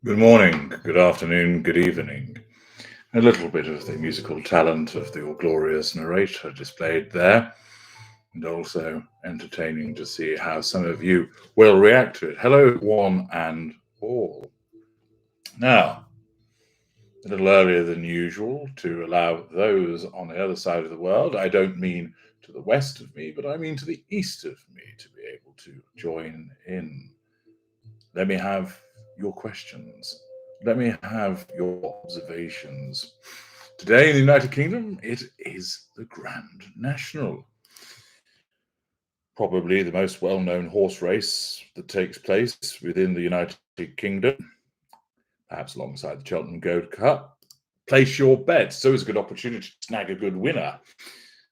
Good morning, good afternoon, good evening. A little bit of the musical talent of the glorious narrator displayed there, and also entertaining to see how some of you will react to it. Hello, one and all. Now, a little earlier than usual to allow those on the other side of the world, I don't mean to the west of me, but I mean to the east of me, to be able to join in. Let me have your questions. Let me have your observations. Today in the United Kingdom, it is the Grand National. Probably the most well-known horse race that takes place within the United Kingdom, perhaps alongside the Cheltenham Gold Cup. Place your bets. So it's a good opportunity to snag a good winner.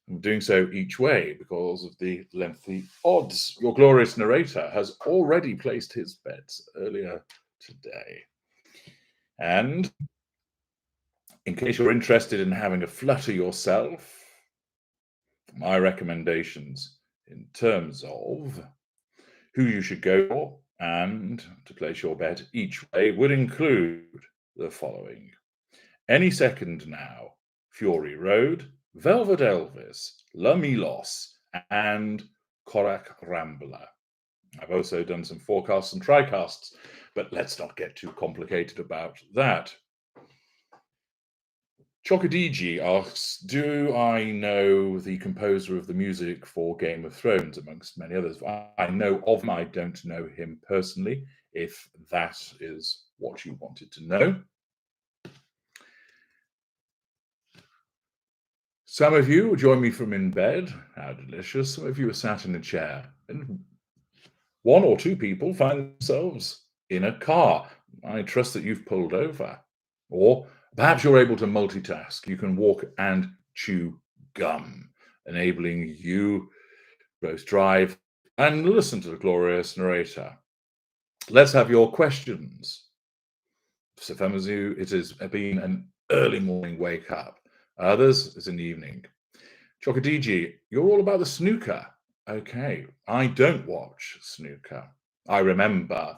I'm doing so each way because of the lengthy odds. Your glorious narrator has already placed his bets earlier today. And in case you're interested in having a flutter yourself, my recommendations in terms of who you should go for and to place your bet each way would include the following. Any Second Now, Fury Road, Velvet Elvis, La Milos, and Korak Rambler. I've also done some forecasts and tricasts, but let's not get too complicated about that. Chokadiji asks, do I know the composer of the music for Game of Thrones, amongst many others? I know of him. I don't know him personally, if that is what you wanted to know. Some of you join me from in bed. How delicious. Some of you are sat in a chair. And one or two people find themselves in a car. I trust that you've pulled over. Or perhaps you're able to multitask. You can walk and chew gum, enabling you both drive and listen to the glorious narrator. Let's have your questions. So some of you, it has been an early morning wake up. Others, it's in the evening. Chokadiji, you're all about the snooker. Okay, I don't watch snooker. I remember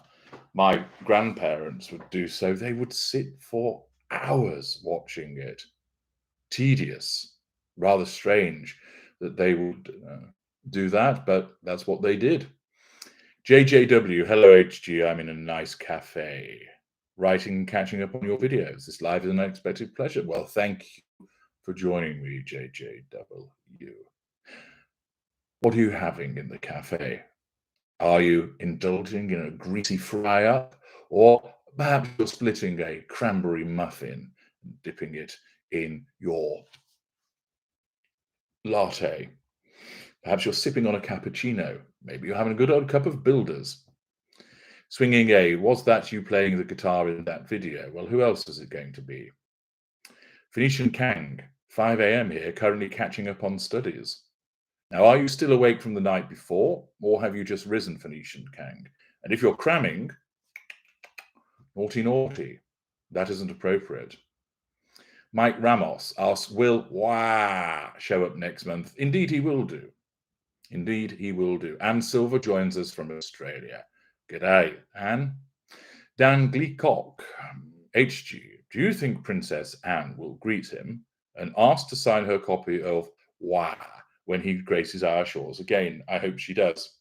my grandparents would do so. They would sit for hours watching it. Tedious, rather strange that they would do that, but that's what they did. JJW, hello HG, I'm in a nice cafe. Writing, catching up on your videos. This live is an unexpected pleasure. Well, thank you for joining me, JJW. What are you having in the cafe? Are you indulging in a greasy fry-up, or perhaps you're splitting a cranberry muffin and dipping it in your latte? Perhaps you're sipping on a cappuccino. Maybe you're having a good old cup of Builders. Swinging A, was that you playing the guitar in that video? Well, who else is it going to be? Phoenician Kang, 5 a.m. here, currently catching up on studies. Now, are you still awake from the night before, or have you just risen, Phoenician Kang? And if you're cramming, naughty, naughty, that isn't appropriate. Mike Ramos asks, will show up next month? Indeed, he will do. Indeed, he will do. Anne Silver joins us from Australia. G'day, Anne. Dan Gleacock, HG, do you think Princess Anne will greet him and ask to sign her copy of when he graces our shores? Again, I hope she does.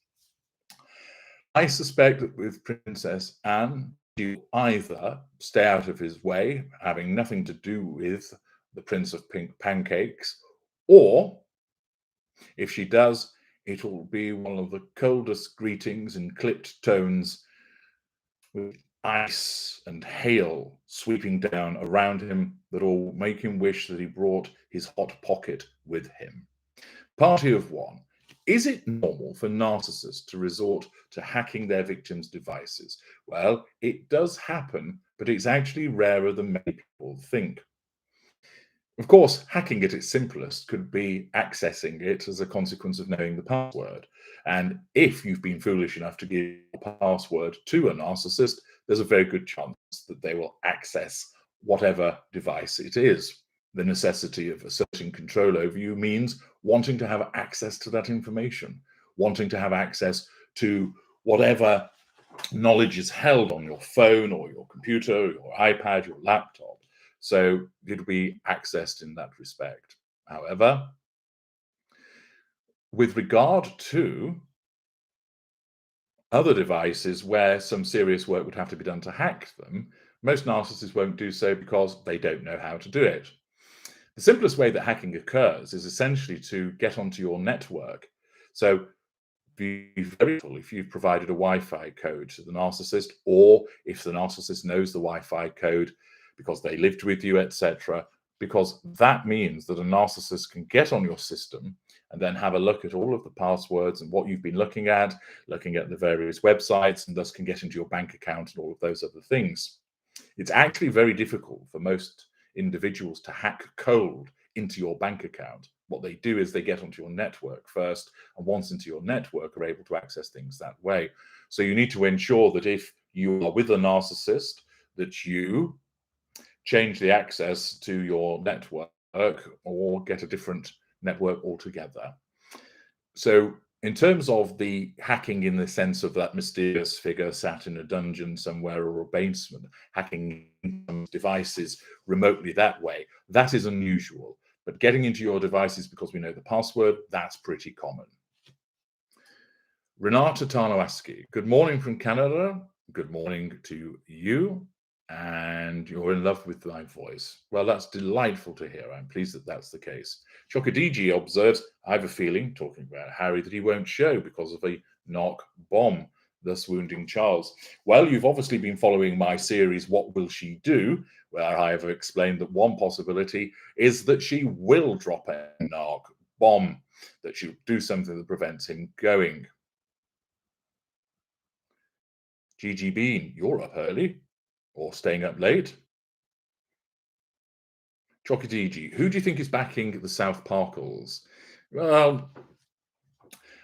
I suspect that with Princess Anne, she will either stay out of his way, having nothing to do with the Prince of Pink Pancakes, or if she does, it will be one of the coldest greetings in clipped tones, with ice and hail sweeping down around him that will make him wish that he brought his hot pocket with him. Party of one. Is it normal for narcissists to resort to hacking their victims' devices? Well, it does happen, but it's actually rarer than many people think. Of course, hacking at its simplest could be accessing it as a consequence of knowing the password. And if you've been foolish enough to give a password to a narcissist, there's a very good chance that they will access whatever device it is. The necessity of asserting control over you means wanting to have access to that information, wanting to have access to whatever knowledge is held on your phone or your computer, your iPad, your laptop. So it'll be accessed in that respect. However, with regard to other devices where some serious work would have to be done to hack them, most narcissists won't do so because they don't know how to do it. The simplest way that hacking occurs is essentially to get onto your network. So be very careful if you've provided a Wi-Fi code to the narcissist, or if the narcissist knows the Wi-Fi code because they lived with you, etc., because that means that a narcissist can get on your system and then have a look at all of the passwords and what you've been looking at the various websites, and thus can get into your bank account and all of those other things. It's actually very difficult for most individuals to hack cold into your bank account. What they do is they get onto your network first, and once into your network are able to access things that way. So you need to ensure that if you are with a narcissist, that you change the access to your network or get a different network altogether. So in terms of the hacking in the sense of that mysterious figure sat in a dungeon somewhere or a basement, hacking devices remotely that way, that is unusual. But getting into your devices because we know the password, that's pretty common. Renata Tarnowaski, good morning from Canada. Good morning to you. And you're in love with my voice. Well, that's delightful to hear. I'm pleased that that's the case. Chokadiji observes, I have a feeling, talking about Harry, that he won't show because of a knock bomb, thus wounding Charles. Well, you've obviously been following my series, What Will She Do?, where I have explained that one possibility is that she will drop a knock bomb, that she'll do something that prevents him going. Gigi Bean, you're up early. Or staying up late. Chokadiji, who do you think is backing the South Parkles? Well,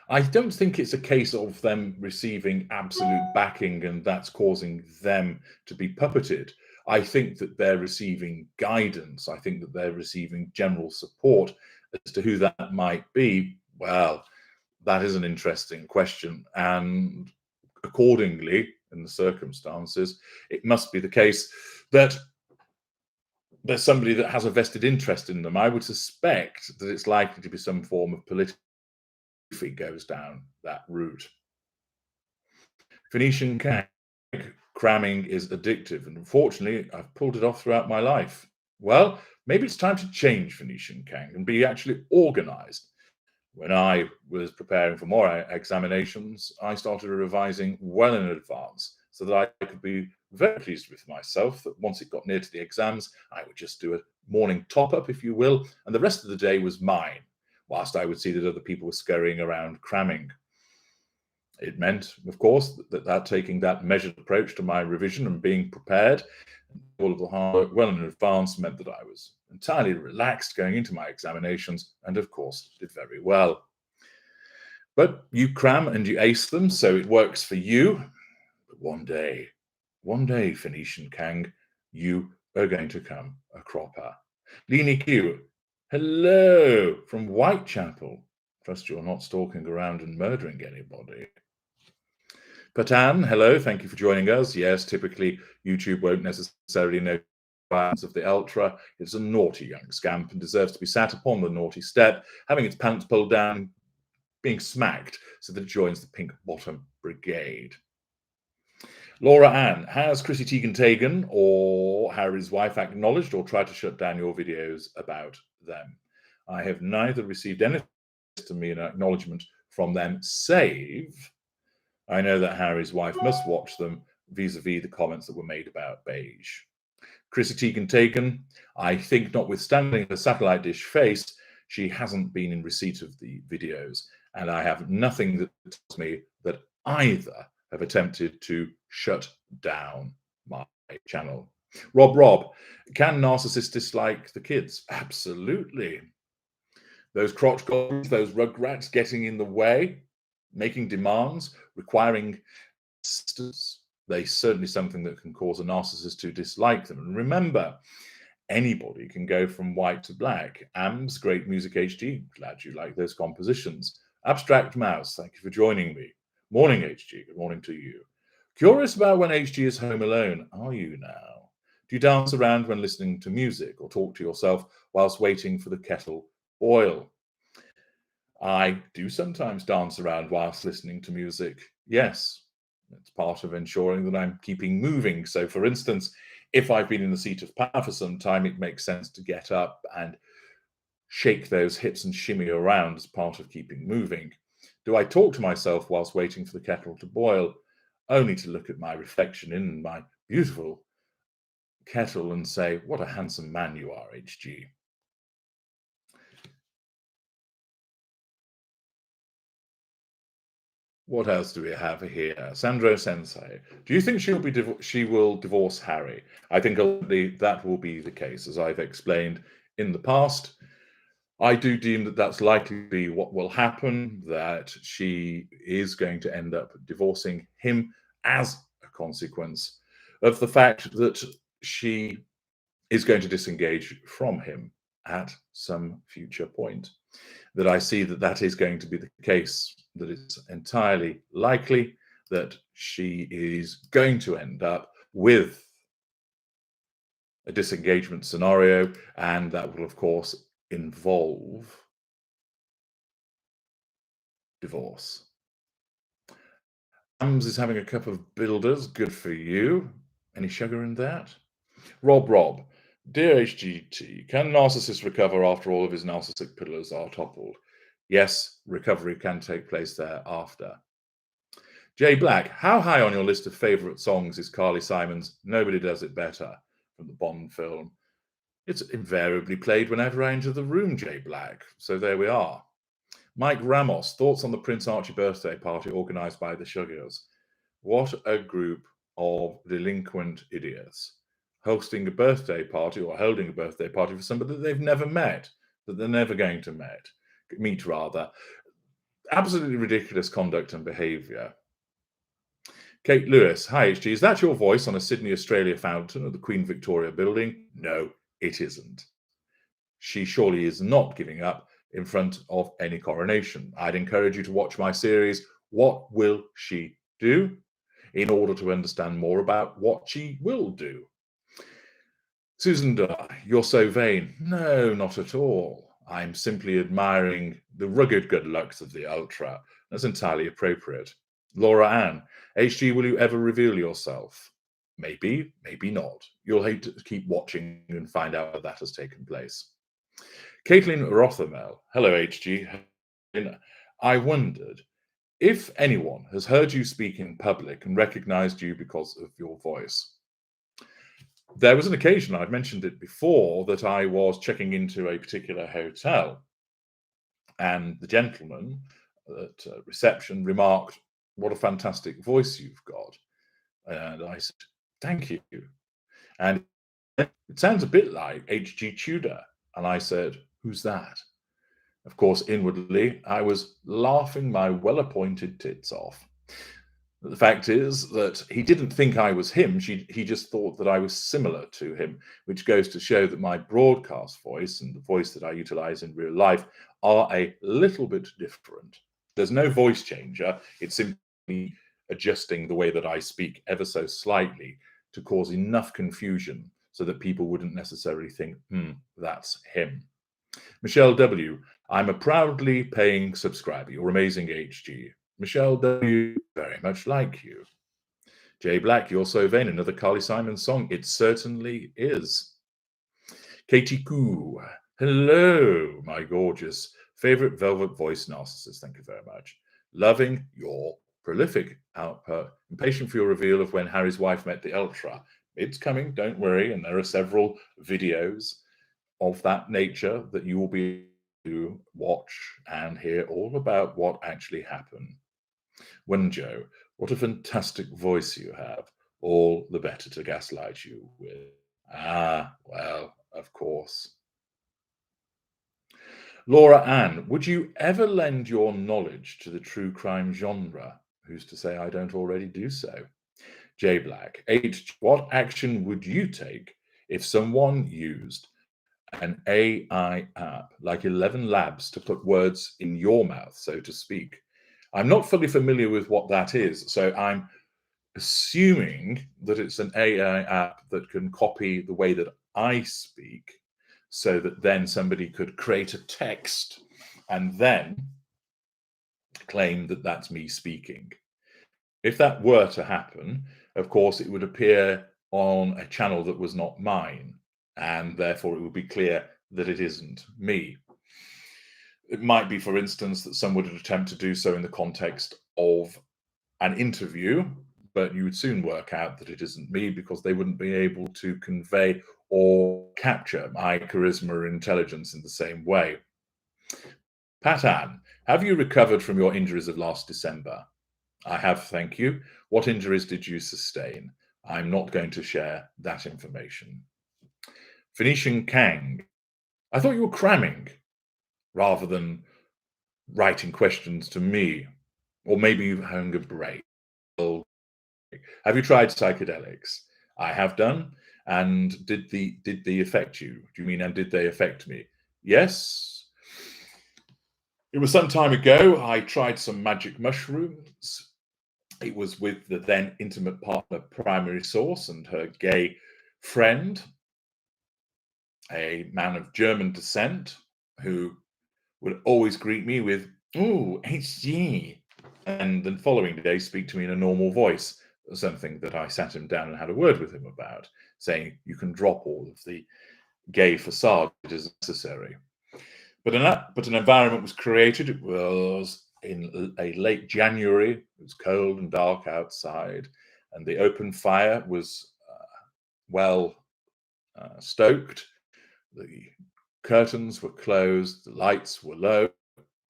I don't think it's a case of them receiving absolute backing and that's causing them to be puppeted. I think that they're receiving guidance. I think that they're receiving general support. As to who that might be, well, that is an interesting question. And accordingly, in the circumstances, it must be the case that there's somebody that has a vested interest in them. I would suspect that it's likely to be some form of political if it goes down that route. Phoenician Kang, cramming is addictive, and unfortunately, I've pulled it off throughout my life. Well, maybe it's time to change Phoenician Kang and be actually organized. When I was preparing for more examinations, I started revising well in advance so that I could be very pleased with myself that once it got near to the exams, I would just do a morning top-up, if you will, and the rest of the day was mine, whilst I would see that other people were scurrying around cramming. It meant, of course, that taking that measured approach to my revision and being prepared, all of the hard work well in advance, meant that I was entirely relaxed going into my examinations and, of course, did very well. But you cram and you ace them, so it works for you. But one day, Phoenician Kang, you are going to come a cropper. Lini Q, hello from Whitechapel. Trust you're not stalking around and murdering anybody. Patan, hello, thank you for joining us. Yes, typically YouTube won't necessarily know violence of the ultra. It's a naughty young scamp and deserves to be sat upon the naughty step, having its pants pulled down, being smacked so that it joins the pink bottom brigade. Laura Ann, has Chrissy Teigen or Harry's wife acknowledged or tried to shut down your videos about them? I have neither received anything to me an acknowledgement from them, save I know that Harry's wife must watch them vis-a-vis the comments that were made about beige. Chrissy Teigen, I think notwithstanding her satellite dish face, she hasn't been in receipt of the videos, and I have nothing that tells me that either have attempted to shut down my channel. Rob, can narcissists dislike the kids? Absolutely. Those crotch goblins, those rugrats getting in the way, making demands, requiring assistance, they're certainly something that can cause a narcissist to dislike them. And remember, anybody can go from white to black. AMS, Great Music HG, glad you like those compositions. Abstract Mouse, thank you for joining me. Morning HG, good morning to you. Curious about when HG is home alone. Are you now? Do you dance around when listening to music or talk to yourself whilst waiting for the kettle boil? I do sometimes dance around whilst listening to music. Yes, it's part of ensuring that I'm keeping moving. So, for instance, if I've been in the seat of power for some time, it makes sense to get up and shake those hips and shimmy around as part of keeping moving. Do I talk to myself whilst waiting for the kettle to boil, only to look at my reflection in my beautiful kettle and say, "What a handsome man you are, HG." What else do we have here? Sandro Sensei. Do you think she will divorce Harry? I think ultimately that will be the case, as I've explained in the past. I do deem that that's likely to be what will happen, that she is going to end up divorcing him as a consequence of the fact that she is going to disengage from him at some future point. That I see that that is going to be the case, that it's entirely likely that she is going to end up with a disengagement scenario, and that will, of course, involve divorce. Ams is having a cup of Builders. Good for you. Any sugar in that? Rob. Dear HGT, can narcissists recover after all of his narcissistic pillars are toppled? Yes, recovery can take place thereafter. Jay Black, how high on your list of favourite songs is Carly Simon's Nobody Does It Better from the Bond film? It's invariably played whenever I enter the room, Jay Black. So there we are. Mike Ramos, thoughts on the Prince Archie birthday party organised by the Sugars? What a group of delinquent idiots. Hosting a birthday party or holding a birthday party for somebody that they've never met, that they're never going to meet rather. Absolutely ridiculous conduct and behaviour. Kate Lewis, hi HG, is that your voice on a Sydney, Australia fountain at the Queen Victoria building? No, it isn't. She surely is not giving up in front of any coronation. I'd encourage you to watch my series, What Will She Do?, in order to understand more about what she will do. Susan Dunn, you're so vain. No, not at all. I'm simply admiring the rugged good looks of the ultra. That's entirely appropriate. Laura Ann, HG, will you ever reveal yourself? Maybe, maybe not. You'll hate to keep watching and find out that has taken place. Caitlin Rothermel, hello HG. I wondered if anyone has heard you speak in public and recognized you because of your voice. There was an occasion, I've mentioned it before, that I was checking into a particular hotel, and the gentleman at reception remarked, "What a fantastic voice you've got." And I said, "Thank you." And it sounds a bit like H.G. Tudor. And I said, "Who's that?" Of course, inwardly, I was laughing my well-appointed tits off. The fact is that he didn't think I was him. He just thought that I was similar to him, which goes to show that my broadcast voice and the voice that I utilize in real life are a little bit different. There's no voice changer. It's simply adjusting the way that I speak ever so slightly to cause enough confusion so that people wouldn't necessarily think, that's him. Michelle W., I'm a proudly paying subscriber. You're amazing, HG. Michelle W., very much like you. Jay Black, you're so vain. Another Carly Simon song. It certainly is. Katie Koo, hello, my gorgeous favorite velvet voice narcissist. Thank you very much. Loving your prolific output. Impatient for your reveal of when Harry's wife met the Ultra. It's coming, don't worry. And there are several videos of that nature that you will be able to watch and hear all about what actually happened. Wenjo, what a fantastic voice you have. All the better to gaslight you with. Ah, well, of course. Laura Ann, would you ever lend your knowledge to the true crime genre? Who's to say I don't already do so? J Black, H, what action would you take if someone used an AI app like 11 Labs to put words in your mouth, so to speak? I'm not fully familiar with what that is, so I'm assuming that it's an AI app that can copy the way that I speak, so that then somebody could create a text and then claim that that's me speaking. If that were to happen, of course, it would appear on a channel that was not mine, and therefore it would be clear that it isn't me. It might be, for instance, that some would attempt to do so in the context of an interview, but you would soon work out that it isn't me because they wouldn't be able to convey or capture my charisma or intelligence in the same way. Pat Ann, have you recovered from your injuries of last December? I have, thank you. What injuries did you sustain? I'm not going to share that information. Phoenician Kang, I thought you were cramming rather than writing questions to me. Or maybe you've having a break. Well, have you tried psychedelics? I have done. And did they affect you? Do you mean, and did they affect me? Yes. It was some time ago. I tried some magic mushrooms. It was with the then intimate partner, Primary Source, and her gay friend, a man of German descent, who would always greet me with, "Ooh, HG," and the following day speak to me in a normal voice, something that I sat him down and had a word with him about, saying, you can drop all of the gay facade that is necessary. But an environment was created. It was in a late January. It was cold and dark outside, and the open fire was well stoked. The curtains were closed, the lights were low,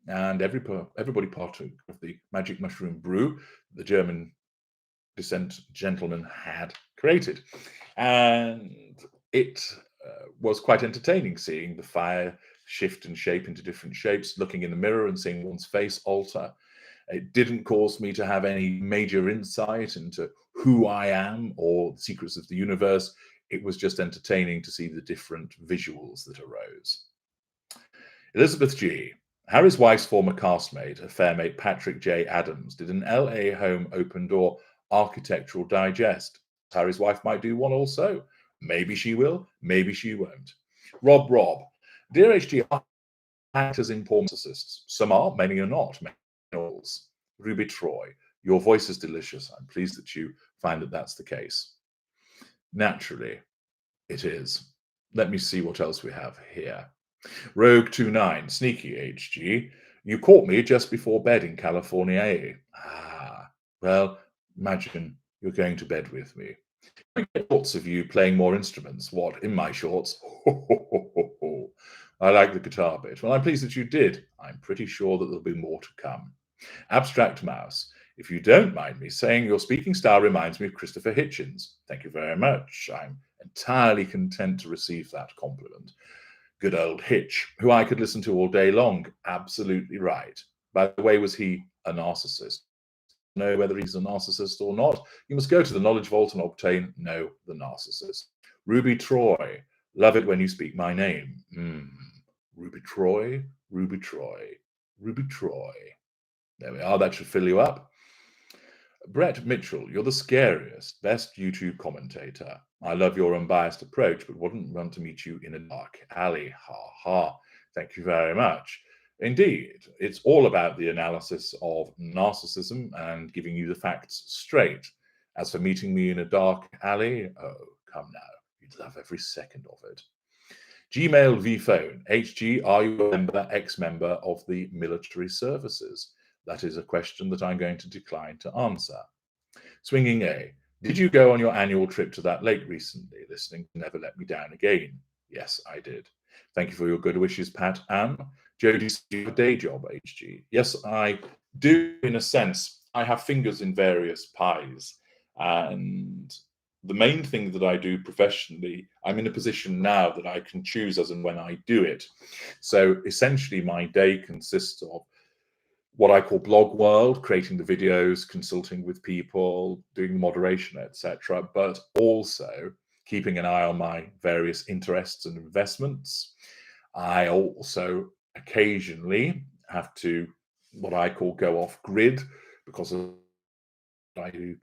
and everybody partook of the magic mushroom brew the German descent gentleman had created. And it was quite entertaining seeing the fire shift and shape into different shapes, looking in the mirror and seeing one's face alter. It didn't cause me to have any major insight into who I am or the secrets of the universe. It was just entertaining to see the different visuals that arose. Elizabeth G. Harry's wife's former castmate, her fairmate Patrick J. Adams, did an LA home open door architectural digest. Harry's wife might do one also. Maybe she will, maybe she won't. Rob. Dear HG, actors in poor narcissists. Some are, many are not. Ruby Troy, your voice is delicious. I'm pleased that you find that that's the case. Naturally, it is. Let me see what else we have here. Rogue29, sneaky HG. You caught me just before bed in California, eh? Well, imagine you're going to bed with me. I get thoughts of you playing more instruments. What, in my shorts? I like the guitar bit. Well, I'm pleased that you did. I'm pretty sure that there'll be more to come. Abstract Mouse. If you don't mind me saying, your speaking style reminds me of Christopher Hitchens. Thank you very much. I'm entirely content to receive that compliment. Good old Hitch, who I could listen to all day long. Absolutely right. By the way, was he a narcissist? Know whether he's a narcissist or not. You must go to the Knowledge Vault and obtain Know the Narcissist. Ruby Troy, love it when you speak my name. Ruby Troy, Ruby Troy, Ruby Troy. There we are, that should fill you up. Brett Mitchell, you're the scariest, best YouTube commentator. I love your unbiased approach, but wouldn't want to meet you in a dark alley. Ha ha. Thank you very much. Indeed, it's all about the analysis of narcissism and giving you the facts straight. As for meeting me in a dark alley, oh, come now. You'd love every second of it. Gmail vphone. HG, are you a member, ex-member of the military services? That is a question that I'm going to decline to answer. Swinging A. Did you go on your annual trip to that lake recently, listening to Never Let Me Down Again? Yes, I did. Thank you for your good wishes, Pat Ann. Jody, do you have a day job, HG? Yes, I do, in a sense. I have fingers in various pies. And the main thing that I do professionally, I'm in a position now that I can choose as and when I do it. So essentially, my day consists of what I call blog world, creating the videos, consulting with people, doing the moderation, etc., but also keeping an eye on my various interests and investments. I also occasionally have to, what I call, go off grid, because I do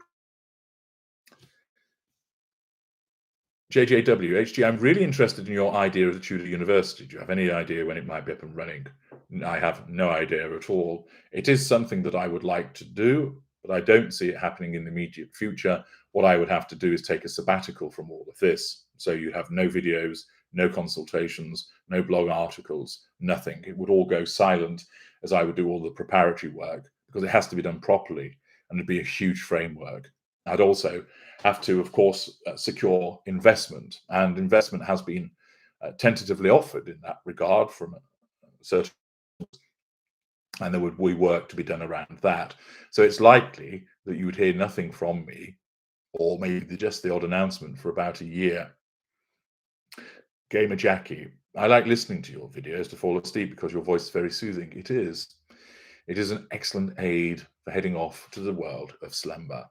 JJW, HG, I'm really interested in your idea of the Tudor University. Do you have any idea when it might be up and running? I have no idea at all. It is something that I would like to do, but I don't see it happening in the immediate future. What I would have to do is take a sabbatical from all of this. So you have no videos, no consultations, no blog articles, nothing. It would all go silent as I would do all the preparatory work, because it has to be done properly, and it'd be a huge framework. I'd also have to, of course, secure investment, and investment has been tentatively offered in that regard from certain, and there would be work to be done around that. So it's likely that you would hear nothing from me, or maybe just the odd announcement for about a year. Gamer Jackie, I like listening to your videos to fall asleep because your voice is very soothing. It is. It is an excellent aid for heading off to the world of slumber.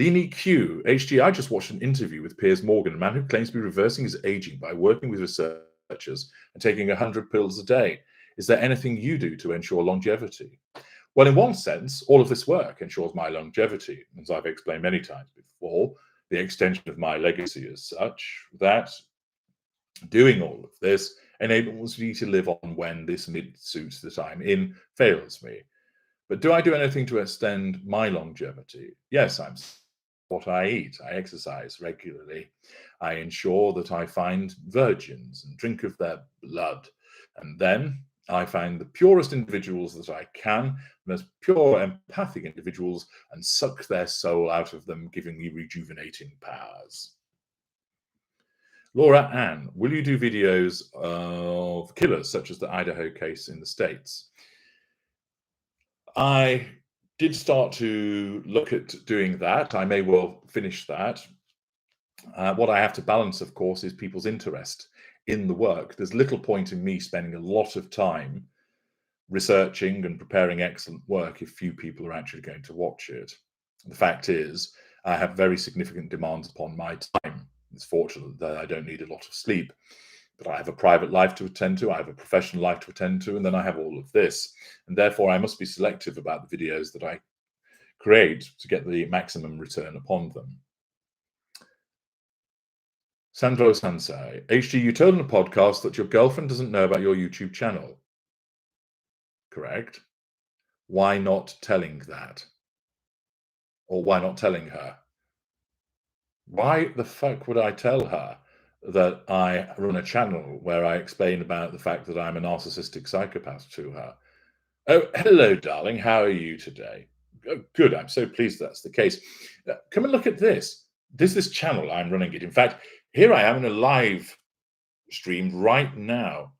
Lini Q, HG, I just watched an interview with Piers Morgan, a man who claims to be reversing his aging by working with researchers and taking 100 pills a day. Is there anything you do to ensure longevity? Well, in one sense, all of this work ensures my longevity. As I've explained many times before, the extension of my legacy is such that doing all of this enables me to live on when this mid-suit that I'm in fails me. But do I do anything to extend my longevity? Yes, I'm what I eat. I exercise regularly. I ensure that I find virgins and drink of their blood. And then I find the purest individuals that I can, the most pure empathic individuals, and suck their soul out of them, giving me rejuvenating powers. Laura Ann, will you do videos of killers such as the Idaho case in the States? I did start to look at doing that. I may well finish that. What I have to balance, of course, is people's interest in the work. There's little point in me spending a lot of time researching and preparing excellent work if few people are actually going to watch it. The fact is, I have very significant demands upon my time. It's fortunate that I don't need a lot of sleep, but I have a private life to attend to, I have a professional life to attend to, and then I have all of this. And therefore, I must be selective about the videos that I create to get the maximum return upon them. Sandro Sansai, HG, you told in a podcast that your girlfriend doesn't know about your YouTube channel. Correct. Why not telling that? Or why not telling her? Why the fuck would I tell her that I run a channel where I explain about the fact that I'm a narcissistic psychopath to her? Oh, hello, darling. How are you today? Oh, good. I'm so pleased that's the case. Come and look at this. This channel, I'm running it. In fact, here I am in a live stream right now.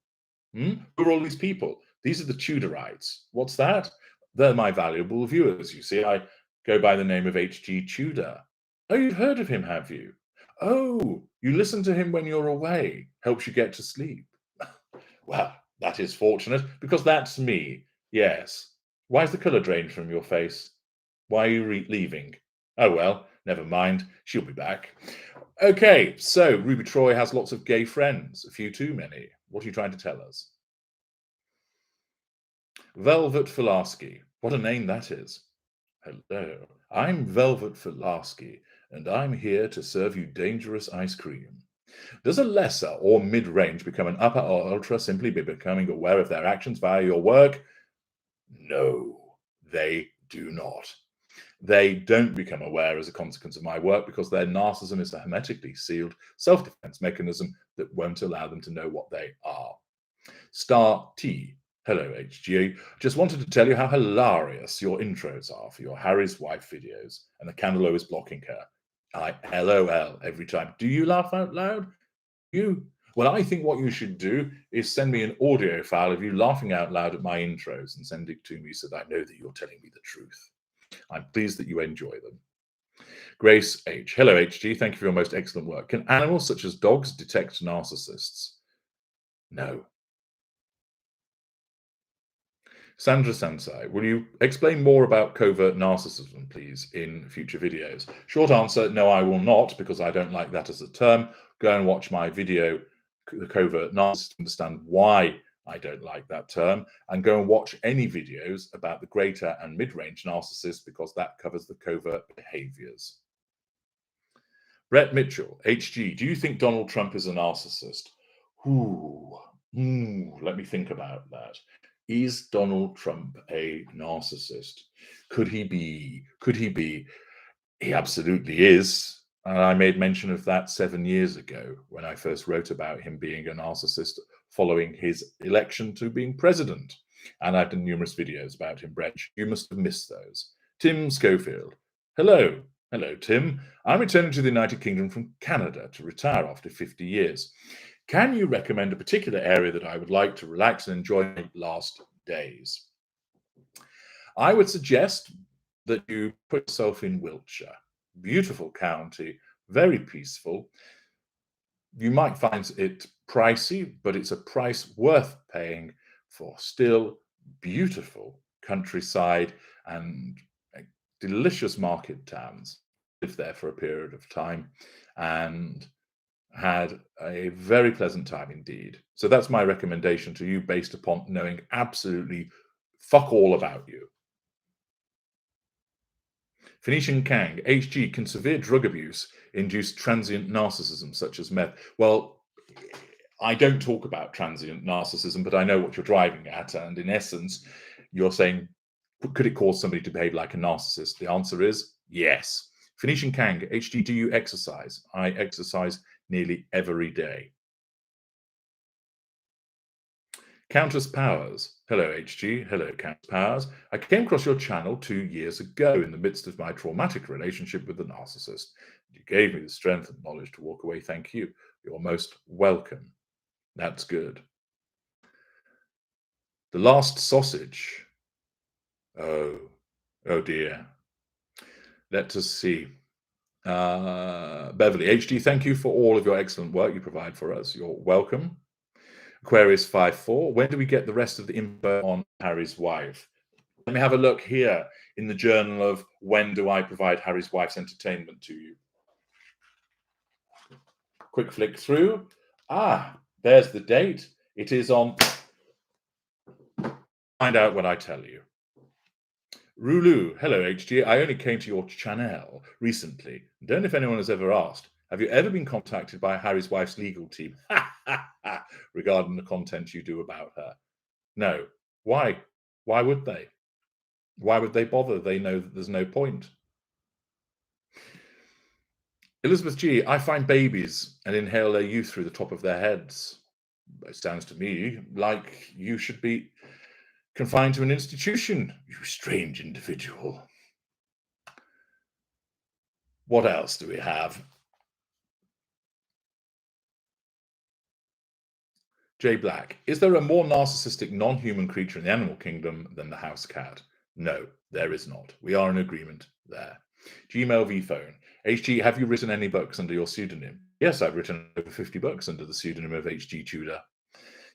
Who are all these people? These are the Tudorites. What's that? They're my valuable viewers. You see, I go by the name of H.G. Tudor. Oh, you've heard of him, have you? Oh, you listen to him when you're away. Helps you get to sleep. Well, that is fortunate, because that's me. Yes. Why is the colour drained from your face? Why are you leaving? Oh, well, never mind. She'll be back. Okay, so Ruby Troy has lots of gay friends. A few too many. What are you trying to tell us? Velvet Filarski. What a name that is. Hello, I'm Velvet Filarski, and I'm here to serve you dangerous ice cream. Does a lesser or mid-range become an upper or ultra simply by becoming aware of their actions via your work? No, they do not. They don't become aware as a consequence of my work because their narcissism is a hermetically sealed self-defense mechanism that won't allow them to know what they are. Star T. Hello, HGA. Just wanted to tell you how hilarious your intros are for your Harry's wife videos, and the candle is blocking her. I LOL every time. Do you laugh out loud? You? Well, I think what you should do is send me an audio file of you laughing out loud at my intros and send it to me so that I know that you're telling me the truth. I'm pleased that you enjoy them. Grace H. Hello, HG. Thank you for your most excellent work. Can animals such as dogs detect narcissists? No. Sandra Sansai, will you explain more about covert narcissism, please, in future videos? Short answer, no, I will not, because I don't like that as a term. Go and watch my video, The Covert Narcissist, to understand why I don't like that term, and go and watch any videos about the greater and mid-range narcissist, because that covers the covert behaviors. Brett Mitchell, HG, do you think Donald Trump is a narcissist? Ooh, let me think about that. Is Donald Trump a narcissist? Could he be? Could he be? He absolutely is. And I made mention of that 7 years ago when I first wrote about him being a narcissist following his election to being president. And I've done numerous videos about him, Brett. You must have missed those. Tim Schofield. Hello. Hello, Tim. I'm returning to the United Kingdom from Canada to retire after 50 years. Can you recommend a particular area that I would like to relax and enjoy my last days? I would suggest that you put yourself in Wiltshire. Beautiful county, very peaceful. You might find it pricey, but it's a price worth paying for still beautiful countryside and delicious market towns. Lived there for a period of time and had a very pleasant time indeed. So that's my recommendation to you based upon knowing absolutely fuck all about you. Phoenician Kang, HG, can severe drug abuse induce transient narcissism such as meth? Well, I don't talk about transient narcissism, but I know what you're driving at. And in essence, you're saying, could it cause somebody to behave like a narcissist? The answer is yes. Phoenician Kang, HG, do you exercise? I exercise nearly every day. Countess Powers. Hello, HG. Hello, Countess Powers. I came across your channel 2 years ago in the midst of my traumatic relationship with the narcissist. You gave me the strength and knowledge to walk away. Thank you. You're most welcome. That's good. The last sausage. Oh dear. Let us see. Beverly, HG, thank you for all of your excellent work you provide for us. You're welcome. Aquarius 54, when do we get the rest of the info on Harry's wife? Let me have a look here in the journal of when do I provide Harry's wife's entertainment to you. Quick flick through. There's the date. It is on. Find out when I tell you. Rulu, hello HG. I only came to your channel recently. Don't know if anyone has ever asked. Have you ever been contacted by Harry's wife's legal team regarding the content you do about her? No. Why? Why would they? Why would they bother? They know that there's no point. Elizabeth G, I find babies and inhale their youth through the top of their heads. It sounds to me like you should be confined to an institution, you strange individual. What else do we have? J Black, is there a more narcissistic non-human creature in the animal kingdom than the house cat? No, there is not. We are in agreement there. Gmail vphone, HG, have you written any books under your pseudonym? Yes, I've written over 50 books under the pseudonym of HG Tudor.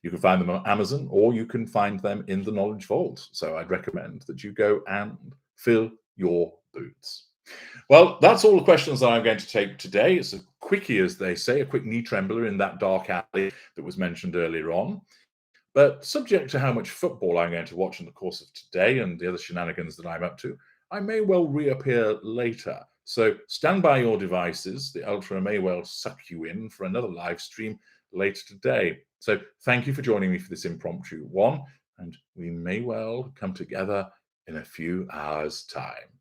You can find them on Amazon or you can find them in the Knowledge Vault. So I'd recommend that you go and fill your boots. Well, that's all the questions that I'm going to take today. It's a quickie, as they say, a quick knee trembler in that dark alley that was mentioned earlier on. But subject to how much football I'm going to watch in the course of today and the other shenanigans that I'm up to, I may well reappear later. So stand by your devices. The Ultra may well suck you in for another live stream later today. So thank you for joining me for this impromptu one, and we may well come together in a few hours' time.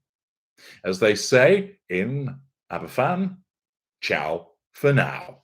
As they say in Aberfan, ciao for now.